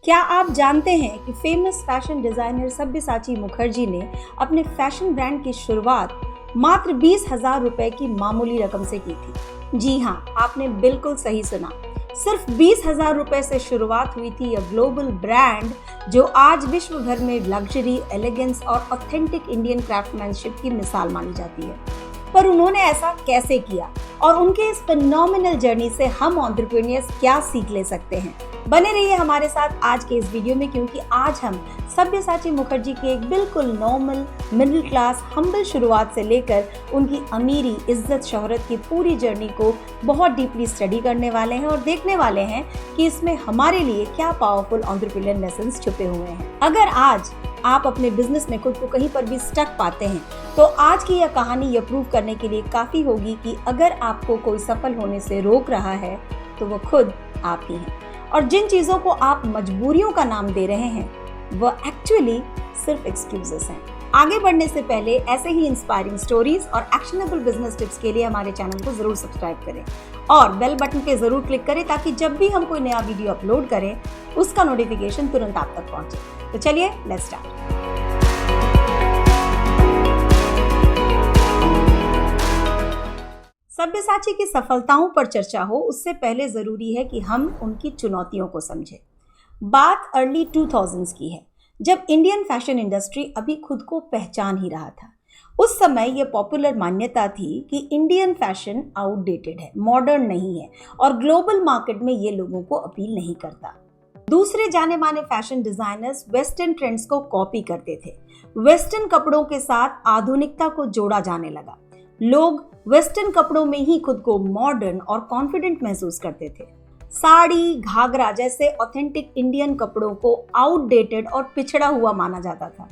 क्या आप जानते हैं कि famous fashion designer Sabyasachi Mukherjee ने अपने फैशन ब्रांड की शुरुआत मात्र 20,000 रुपए की मामूली रकम से की थी। जी हाँ, आपने बिल्कुल सही सुना। सिर्फ 20,000 रुपए से शुरुआत हुई थी यह ग्लोबल ब्रांड जो आज विश्व भर में लग्जरी, एलिगेंस और ऑथेंटिक इंडियन क्राफ्टमैनशिप की मिसाल मानी जाती है। पर उन्होंने ऐसा कैसे किया और उनके इस फिनोमिनल जर्नी से हम एंटरप्रेन्योर्स क्या सीख ले सकते हैं? बने रहिए हमारे साथ आज के इस वीडियो में, क्योंकि आज हम सब्यसाची मुखर्जी की एक बिल्कुल नॉर्मल, मिडिल क्लास, हम्बल शुरुआत से लेकर उनकी अमीरी, इज्जत, शोहरत की पूरी जर्नी को बहुत डीपली स्टडी करने वाले हैं और देखने वाले हैं कि इसमें हमारे लिए क्या पावरफुल एंटरप्रेन्योर लेसन्स छुपे हुए हैं। अगर आज आप अपने बिजनेस में खुद को कहीं पर भी स्टक पाते हैं तो आज की यह कहानी यह प्रूव करने के लिए काफी होगी कि अगर आपको कोई सफल होने से रोक रहा है तो वो खुद आप ही हैं, और जिन चीजों को आप मजबूरियों का नाम दे रहे हैं वो एक्चुअली सिर्फ एक्सक्यूजेस हैं। आगे बढ़ने से पहले ऐसे ही इंस्पायरिंग स्टोरीज और एक्शनेबल बिजनेस टिप्स के लिए हमारे चैनल को जरूर सब्सक्राइब करें और बेल बटन पे जरूर क्लिक करें ताकि जब भी हम कोई नया वीडियो अपलोड करें उसका नोटिफिकेशन तुरंत आप तक पहुंचे। तो चलिए लेट्स स्टार्ट। सब्यसाची की सफलताओं पर चर्चा हो उससे पहले जरूरी है कि हम उनकी चुनौतियों को समझें। बात अर्ली 2000s की है, जब इंडियन फैशन इंडस्ट्री अभी खुद को पहचान ही रहा था। उस समय यह पॉपुलर मान्यता थी कि इंडियन फैशन आउटडेटेड है, मॉडर्न नहीं है और ग्लोबल मार्केट में ये लोगों को अपील नहीं करता। दूसरे जाने माने फैशन डिजाइनर्स वेस्टर्न ट्रेंड्स को कॉपी करते थे। वेस्टर्न कपड़ों के साथ आधुनिकता को जोड़ा जाने लगा। लोग वेस्टर्न कपड़ों में ही खुद को मॉडर्न और कॉन्फिडेंट महसूस करते थे। साड़ी, घाघरा जैसे ऑथेंटिक इंडियन कपड़ों को आउटडेटेड और पिछड़ा हुआ माना जाता था।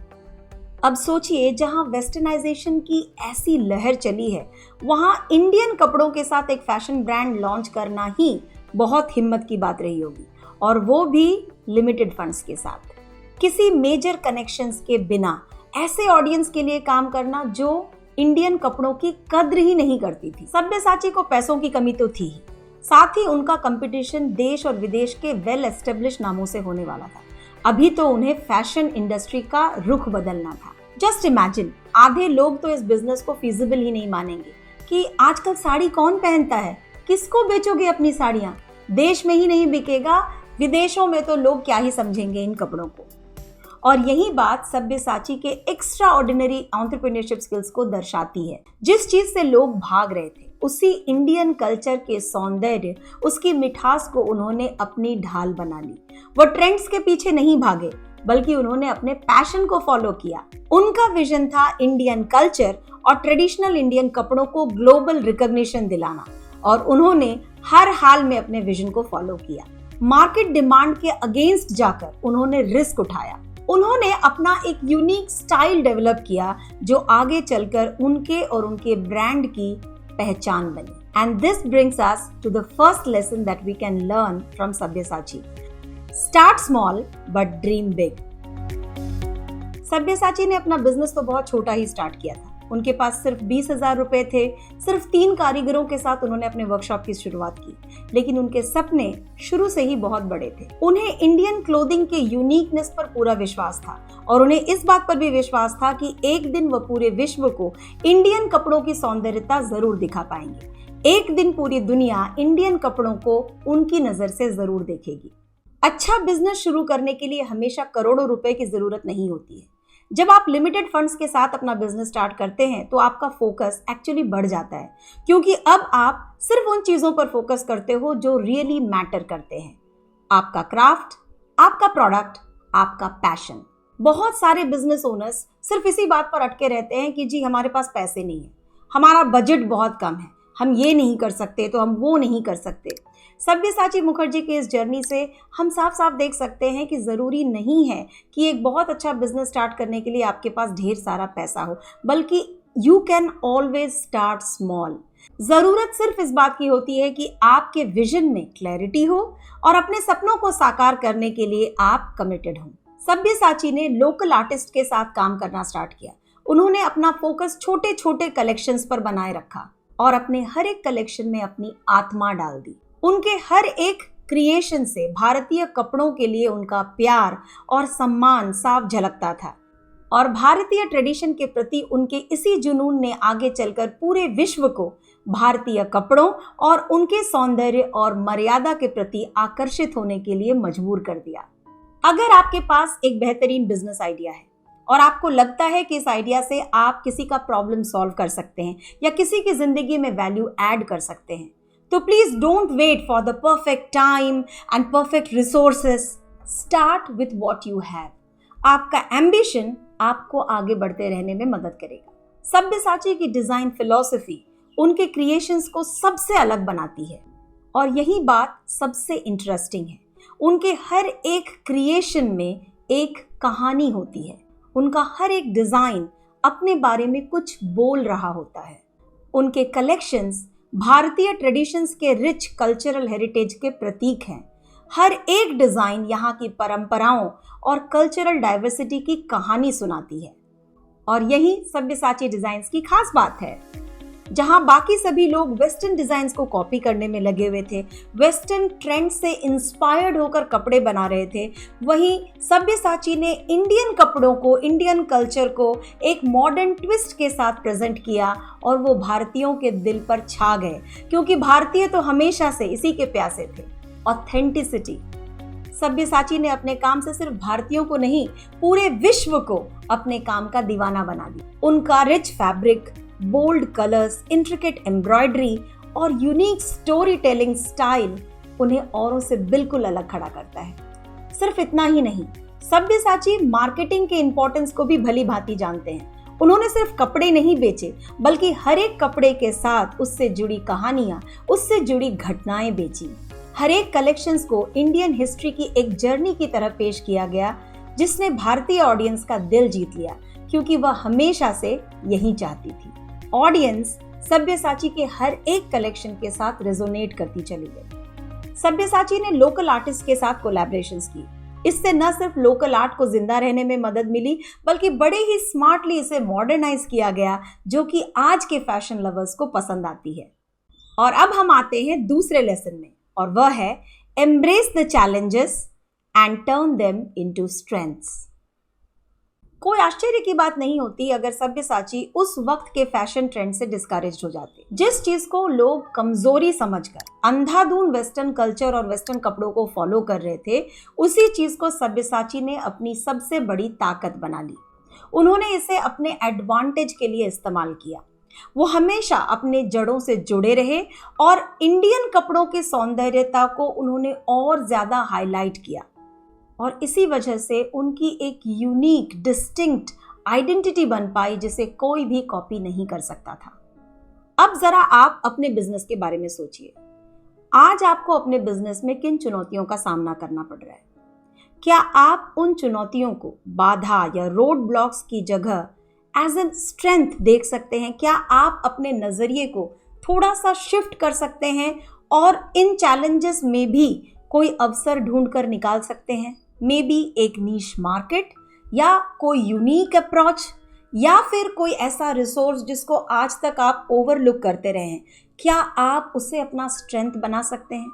अब सोचिए, जहां वेस्टर्नाइजेशन की ऐसी लहर चली है वहां इंडियन कपड़ों के साथ एक फैशन ब्रांड लॉन्च करना ही बहुत हिम्मत की बात रही होगी, और वो भी लिमिटेड फंड्स के साथ, किसी मेजर कनेक्शंस के बिना, ऐसे ऑडियंस के लिए काम करना जो इंडियन कपड़ों की कद्र ही नहीं करती थी। सब्यसाची को पैसों की कमी तो थी ही, साथ ही उनका कंपटीशन देश और विदेश के वेल एस्टेब्लिश नामों से होने वाला था। अभी तो उन्हें फैशन इंडस्ट्री का रुख बदलना था। जस्ट इमेजिन, आधे लोग तो इस बिजनेस को फीजिबल ही नहीं मानेंगे कि आजकल साड़ी कौन पहनता है, किसको बेचोगे अपनी साड़ियां, देश में ही नहीं बिकेगा, विदेशों में तो लोग क्या ही समझेंगे इन कपड़ों को। और यही बात सब्यसाची के एक्स्ट्रा ऑर्डिनरी एंटरप्रेन्योरशिप स्किल्स को दर्शाती है। जिस चीज से लोग भाग रहे थे, उसी इंडियन कल्चर के सौंदर्य, उसकी मिठास को उन्होंने अपनी ढाल बना ली। वो ट्रेंड्स के पीछे नहीं भागे, बल्कि उन्होंने अपने पैशन को फॉलो किया। उनका विजन था इंडियन कल्चर और ट्रेडिशनल इंडियन कपड़ों को ग्लोबल रिकॉग्निशन दिलाना, और उन्होंने हर हाल में अपने विजन को फॉलो किया। मार्केट डिमांड के अगेंस्ट जाकर उन्होंने रिस्क उठाया। उन्होंने अपना एक यूनिक स्टाइल डेवलप किया जो आगे चलकर उनके और उनके ब्रांड की पहचान बनी। And this brings us to the first lesson that we can learn from Sabyasachi. Start small but dream big. Sabyasachi ने अपना बिजनेस तो बहुत छोटा ही स्टार्ट किया था। उनके पास सिर्फ 20,000 रुपए थे। सिर्फ 3 कारीगरों के साथ उन्होंने अपने वर्कशॉप की शुरुआत की, लेकिन उनके सपने शुरू से ही बहुत बड़े थे। उन्हें इंडियन क्लोथिंग के यूनिकनेस पर पूरा विश्वास था और उन्हें इस बात पर भी विश्वास था कि एक दिन वह पूरे विश्व को इंडियन कपड़ों की सौंदर्यता जरूर दिखा पाएंगे। एक दिन पूरी दुनिया इंडियन कपड़ों को उनकी नजर से जरूर देखेगी। अच्छा बिजनेस शुरू करने के लिए हमेशा करोड़ों रुपए की जरूरत नहीं होती है। जब आप लिमिटेड फंड्स के साथ अपना बिजनेस स्टार्ट करते हैं तो आपका फोकस एक्चुअली बढ़ जाता है, क्योंकि अब आप सिर्फ उन चीजों पर फोकस करते हो जो रियली मैटर करते हैं। आपका क्राफ्ट, आपका प्रोडक्ट, आपका पैशन। बहुत सारे बिजनेस ओनर्स सिर्फ इसी बात पर अटके रहते हैं कि जी हमारे पास पैसे नहीं है, हमारा बजट बहुत कम है, हम ये नहीं कर सकते तो हम वो नहीं कर सकते। सब्यसाची मुखर्जी की इस जर्नी से हम साफ साफ देख सकते हैं कि ज़रूरी नहीं है कि एक बहुत अच्छा बिजनेस स्टार्ट करने के लिए आपके पास ढेर सारा पैसा हो, बल्कि you can always start small. ज़रूरत सिर्फ इस बात की होती है कि आपके विजन में क्लैरिटी हो और अपने सपनों को साकार करने के लिए आप कमिटेड हों। सब्यसाची ने लोकल आर्टिस्ट के साथ काम करना स्टार्ट किया। उन्होंने अपना फोकस छोटे छोटे कलेक्शंस पर बनाए रखा और अपने हर एक कलेक्शन में अपनी आत्मा डाल दी। उनके हर एक क्रिएशन से भारतीय कपड़ों के लिए उनका प्यार और सम्मान साफ झलकता था और भारतीय ट्रेडिशन के प्रति उनके इसी जुनून ने आगे चलकर पूरे विश्व को भारतीय कपड़ों और उनके सौंदर्य और मर्यादा के प्रति आकर्षित होने के लिए मजबूर कर दिया। अगर आपके पास एक बेहतरीन बिजनेस आइडिया है और आपको लगता है कि इस आइडिया से आप किसी का प्रॉब्लम सॉल्व कर सकते हैं या किसी की जिंदगी में वैल्यू ऐड कर सकते हैं, तो please don't wait for the perfect time and perfect resources. Start with what you have. आपका एम्बिशन आपको आगे बढ़ते रहने में मदद करेगा। सब्यसाची की डिजाइन फिलॉसफी उनके क्रिएशंस को सबसे अलग बनाती है और यही बात सबसे इंटरेस्टिंग है। उनके हर एक क्रिएशन में एक कहानी होती है। उनका हर एक डिजाइन अपने बारे में कुछ बोल रहा होता है। उनके कलेक्शंस भारतीय ट्रेडिशंस के रिच कल्चरल हेरिटेज के प्रतीक हैं। हर एक डिजाइन यहाँ की परंपराओं और कल्चरल डाइवर्सिटी की कहानी सुनाती है और यही सब्यसाची डिजाइन्स की खास बात है। जहां बाकी सभी लोग वेस्टर्न डिजाइन्स को कॉपी करने में लगे हुए थे, वेस्टर्न ट्रेंड से इंस्पायर्ड होकर कपड़े बना रहे थे, वहीं सब्यसाची ने इंडियन कपड़ों को, इंडियन कल्चर को एक मॉडर्न ट्विस्ट के साथ प्रेजेंट किया और वो भारतीयों के दिल पर छा गए, क्योंकि भारतीय तो हमेशा से इसी के प्यासे थे, ऑथेंटिसिटी। सब्यसाची ने अपने काम से सिर्फ भारतीयों को नहीं, पूरे विश्व को अपने काम का दीवाना बना दिया। उनका rich fabric, bold colours, intricate embroidery और यूनिक स्टोरी टेलिंग स्टाइल उन्हें औरों से बिल्कुल अलग खड़ा करता है। सिर्फ इतना ही नहीं, सब्यसाची मार्केटिंग के इंपॉर्टेंस को भी भली भांति जानते हैं। उन्होंने सिर्फ कपड़े नहीं बेचे, बल्कि हर एक कपड़े के साथ उससे जुड़ी कहानियां, उससे जुड़ी घटनाएं बेची। हर एक कलेक्शंस को इंडियन हिस्ट्री की एक जर्नी की तरह पेश किया गया, जिसने भारतीय ऑडियंस का दिल जीत लिया, क्योंकि वह हमेशा से यही चाहती थी। ऑडियंस सब्यसाची के हर एक कलेक्शन के साथ रेजोनेट करती चली गई। सब्यसाची ने लोकल आर्टिस्ट के साथ कोलैबोरेशंस की। इससे न सिर्फ लोकल आर्ट को जिंदा रहने में मदद मिली, बल्कि बड़े ही स्मार्टली इसे मॉडर्नाइज किया गया, जो कि आज के फैशन लवर्स को पसंद आती है। और अब हम आते हैं दूसरे लेसन में, और वह है embrace the challenges and turn them into strengths. कोई आश्चर्य की बात नहीं होती अगर सब्यसाची उस वक्त के फैशन ट्रेंड से डिस्करेज हो जाते। जिस चीज को लोग कमजोरी समझकर अंधाधुंध वेस्टर्न कल्चर और वेस्टर्न कपड़ों को फॉलो कर रहे थे, उसी चीज को सब्यसाची ने अपनी सबसे बड़ी ताकत बना ली। उन्होंने इसे अपने एडवांटेज के लिए इस्तेमाल किया। वो हमेशा अपने जड़ों से जुड़े रहे और इंडियन कपड़ों की सौंदर्यता को उन्होंने और ज्यादा हाईलाइट किया और इसी वजह से उनकी एक यूनिक, डिस्टिंक्ट आइडेंटिटी बन पाई, जिसे कोई भी कॉपी नहीं कर सकता था। अब जरा आप अपने बिजनेस के बारे में सोचिए। आज आपको अपने बिजनेस में किन चुनौतियों का सामना करना पड़ रहा है? क्या आप उन चुनौतियों को बाधा या रोड ब्लॉक्स की जगह एज एन स्ट्रेंथ देख सकते हैं? क्या आप अपने नजरिए को थोड़ा सा शिफ्ट कर सकते हैं और इन चैलेंजेस में भी कोई अवसर ढूंढ कर निकाल सकते हैं? मे बी एक नीश मार्केट, या कोई यूनिक अप्रोच, या फिर कोई ऐसा रिसोर्स जिसको आज तक आप ओवरलुक करते रहे हैं। क्या आप उसे अपना स्ट्रेंथ बना सकते हैं?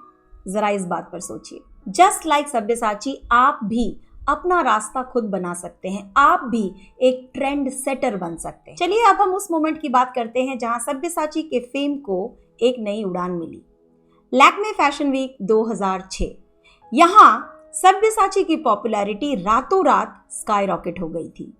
जरा इस बात पर सोचिए। जस्ट लाइक सब्यसाची, आप भी अपना रास्ता खुद बना सकते हैं। आप भी एक ट्रेंड सेटर बन सकते हैं। चलिए अब हम उस मोमेंट की बात करते हैं जहां सब्यसाची के फेम को एक नई उड़ान मिली। Lakme fashion week 2006। यहाँ सब्यसाची की पॉपुलैरिटी रातों रात स्काई रॉकेट हो गई थी।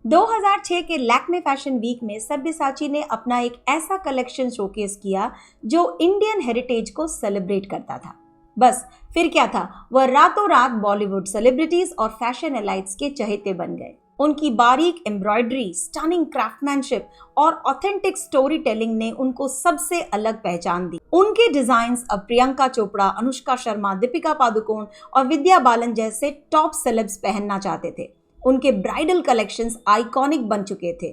2006 के लैक्मे फैशन वीक में सब्यसाची ने अपना एक ऐसा कलेक्शन शोकेस किया जो इंडियन हेरिटेज को सेलिब्रेट करता था। बस फिर क्या था, वह रातों रात बॉलीवुड सेलिब्रिटीज और फैशन एलाइट्स के चहेते बन गए। उनकी बारीक एम्ब्रॉयडरी, स्टनिंग क्राफ्टमैनशिप और ऑथेंटिक स्टोरी टेलिंग ने उनको सबसे अलग पहचान दी। उनके डिजाइन्स अब प्रियंका चोपड़ा, अनुष्का शर्मा, दीपिका पादुकोण और विद्या बालन जैसे टॉप सेलेब्स पहनना चाहते थे। उनके ब्राइडल कलेक्शंस आइकॉनिक बन चुके थे।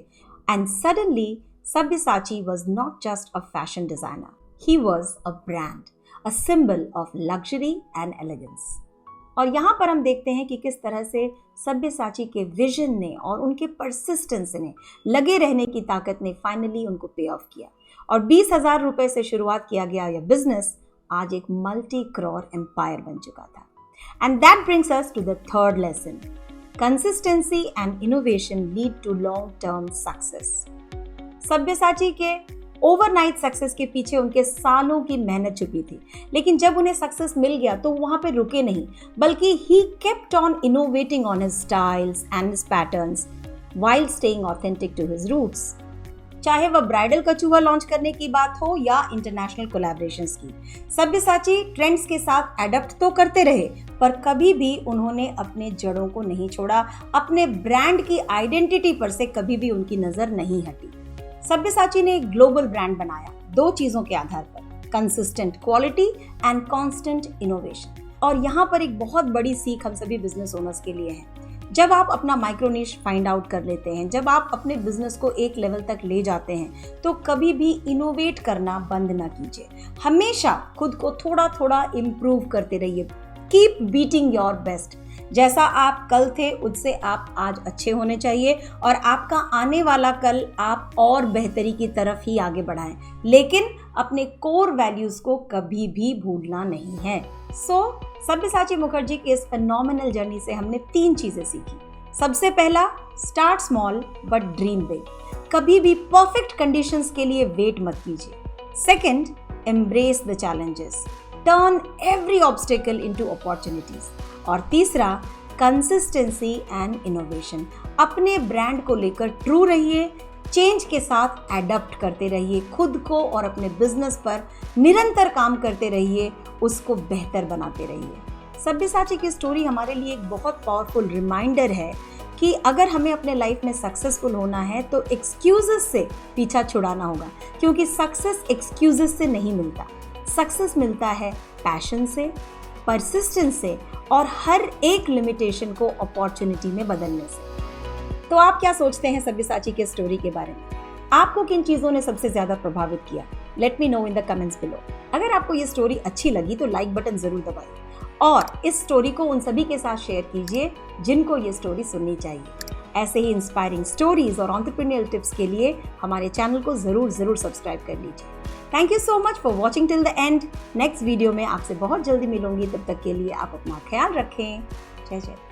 And suddenly Sabyasachi was not just a fashion designer, he was a brand, a symbol of luxury and elegance. और यहाँ पर हम देखते हैं कि किस तरह से सब्यसाची के विजन ने और उनके परसिस्टेंस ने, लगे रहने की ताकत ने फाइनली उनको पे ऑफ किया और 20,000 रुपए से शुरुआत किया गया यह बिजनेस आज एक मल्टी क्रॉर एम्पायर बन चुका था। And that brings us to the third lesson, consistency and innovation lead to long term success. Sabyasachi के ओवरनाइट सक्सेस के पीछे उनके सालों की मेहनत छुपी थी, लेकिन जब उन्हें सक्सेस मिल गया तो वहां पे रुके नहीं, बल्कि he kept on innovating on his styles and his patterns while staying authentic to his roots. चाहे वह ब्राइडल कछुआ लॉन्च करने की बात हो या इंटरनेशनल कोलैबोरेशंस की, सब्यसाची ट्रेंड्स के साथ एडप्ट तो करते रहे, पर कभी भी उन्होंने अपने जड़ों को नहीं छोड़ा, अपने ब्रांड की आइडेंटिटी पर से कभी भी उनकी नजर नहीं हटी। सब्यसाची ने एक ग्लोबल ब्रांड बनाया दो चीजों के आधार पर, consistent quality and constant innovation. और यहाँ पर एक बहुत बड़ी सीख हम सभी बिजनेस ओनर्स के लिए है। जब आप अपना माइक्रो निश फाइंड आउट कर लेते हैं, जब आप अपने बिजनेस को एक लेवल तक ले जाते हैं, तो कभी भी इनोवेट करना बंद ना कीजिए। हमेशा खुद को थोड़ा थोड़ा इम्प्रूव करते रहिए। Keep beating your best. जैसा आप कल थे उससे आप आज अच्छे होने चाहिए, और आपका आने वाला कल आप और बेहतरी की तरफ ही आगे बढ़ाएं, लेकिन अपने कोर वैल्यूज को कभी भी भूलना नहीं है। सब्यसाची मुखर्जी के इस फेनोमेनल जर्नी से हमने 3 चीजें सीखी। सबसे पहला, start small but dream big. कभी भी परफेक्ट कंडीशंस के लिए वेट मत कीजिए। Second, embrace the challenges, turn every obstacle into opportunities. और तीसरा, कंसिस्टेंसी एंड इनोवेशन। अपने ब्रांड को लेकर ट्रू रहिए, चेंज के साथ एडप्ट करते रहिए, खुद को और अपने बिजनेस पर निरंतर काम करते रहिए, उसको बेहतर बनाते रहिए। सब्यसाची की स्टोरी हमारे लिए एक बहुत पावरफुल रिमाइंडर है कि अगर हमें अपने लाइफ में सक्सेसफुल होना है तो एक्सक्यूजेस से पीछा छुड़ाना होगा, क्योंकि सक्सेस एक्सक्यूजेस से नहीं मिलता। सक्सेस मिलता है पैशन से, परसिस्टेंस से, और हर एक लिमिटेशन को अपॉर्चुनिटी में बदलने से। तो आप क्या सोचते हैं सब्यसाची के स्टोरी के बारे में? आपको किन चीजों ने सबसे ज्यादा प्रभावित किया? Let me know in the comments below. अगर आपको ये स्टोरी अच्छी लगी तो लाइक बटन जरूर दबाइए, और इस स्टोरी को उन सभी के साथ शेयर कीजिए जिनको ये स्टोरी सुननी चाहिए। ऐसे ही इंस्पायरिंग स्टोरीज और एंटरप्रेन्योरियल टिप्स के लिए हमारे चैनल को जरूर सब्सक्राइब कर लीजिए। Thank you so much for watching till the end. Next video में आपसे बहुत जल्दी मिलूंगी, तब तक के लिए आप अपना ख्याल रखें। जय जय।